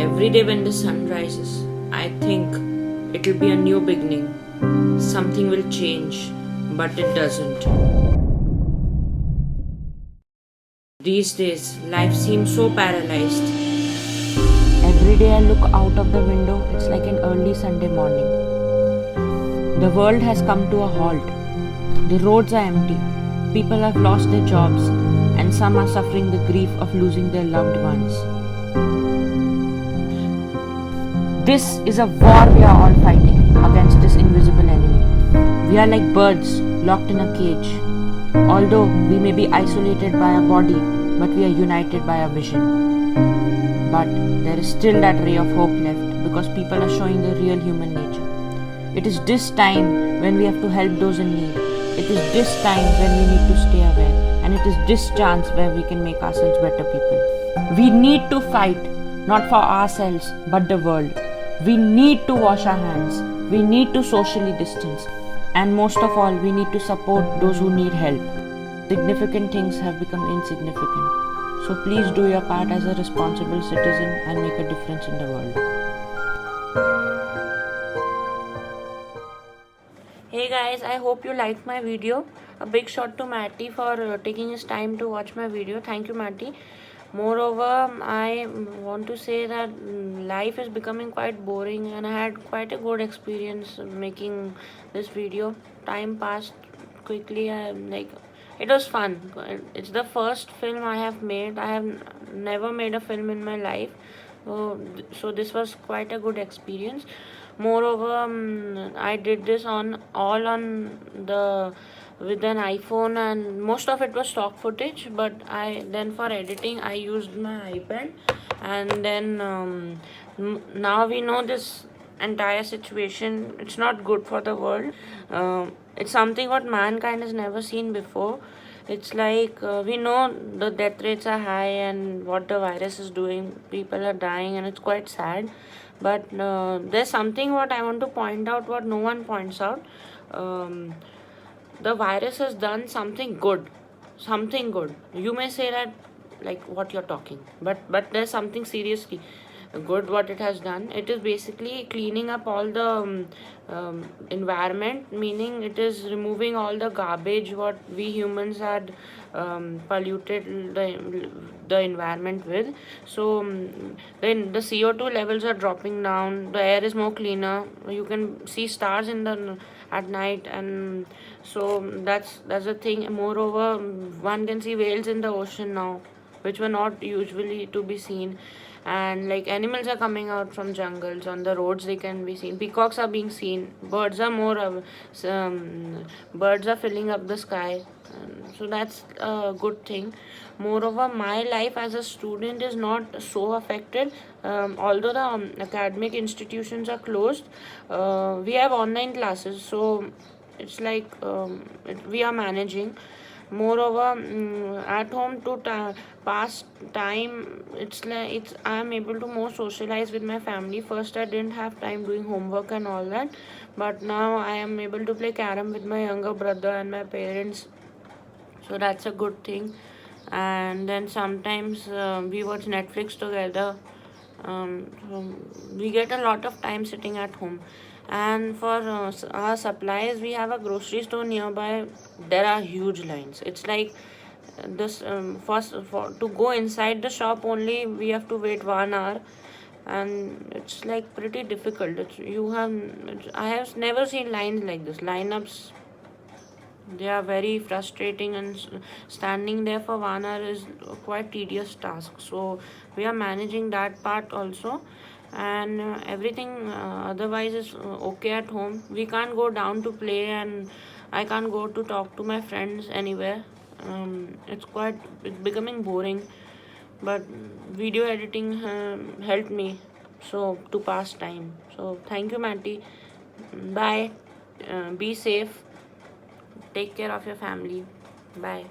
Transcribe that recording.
Every day when the sun rises, I think it'll be a new beginning. Something will change, but it doesn't. These days, life seems so paralyzed. Every day I look out of the window, it's like an early Sunday morning. The world has come to a halt. The roads are empty. People have lost their jobs, and some are suffering the grief of losing their loved ones. This is a war we are all fighting against this invisible enemy. We are like birds locked in a cage. Although we may be isolated by our body, but we are united by our vision. But there is still that ray of hope left because people are showing the real human nature. It is this time when we have to help those in need. It is this time when we need to stay aware. And it is this chance where we can make ourselves better people. We need to fight, not for ourselves, but the world. We need to wash our hands. We need to socially distance. And most of all, we need to support those who need help. Significant things have become insignificant. So please do your part as a responsible citizen and make a difference in the world. Hey guys, I hope you liked my video. A big shout to Matty for taking his time to watch my video. Thank you, Matty. Moreover, I want to say that life is becoming quite boring and I had quite a good experience making this video. Time passed quickly. It was fun. It's the first film I have made. I have never made a film in my life. So this was quite a good experience. Moreover, I did this with an iPhone, and most of it was stock footage, but then for editing I used my iPad. And then now we know this entire situation, it's not good for the world. It's something what mankind has never seen before. It's like we know the death rates are high and what the virus is doing, people are dying, and it's quite sad. But there's something what I want to point out, what no one points out. The virus has done something good. You may say that like what you're talking, but there's something seriously good what it has done. It is basically cleaning up all the environment, meaning it is removing all the garbage what we humans had polluted the environment with. So then the CO2 levels are dropping down, the air is more cleaner, you can see stars at night, and so that's the thing. Moreover, one can see whales in the ocean now, which were not usually to be seen. And like animals are coming out from jungles, on the roads they can be seen, peacocks are being seen, birds are filling up the sky. So that's a good thing. Moreover, my life as a student is not so affected. Although the academic institutions are closed, we have online classes, so it's like we are managing. Moreover, at home to pass time, I am able to more socialize with my family. First I didn't have time doing homework and all that, but now I am able to play carom with my younger brother and my parents, so that's a good thing. And then sometimes we watch Netflix together. So we get a lot of time sitting at home. And for our supplies, we have a grocery store nearby. There are huge lines. It's like this for to go inside the shop only we have to wait 1 hour, and it's like pretty difficult. I have never seen lines like this. Lineups, they are very frustrating, and standing there for 1 hour is a quite tedious task. So we are managing that part also. And everything otherwise is okay at home. We can't go down to play, and I can't go to talk to my friends anywhere. It's becoming boring, but video editing helped me so to pass time. So thank you, Matty. Bye. Be safe, take care of your family. Bye.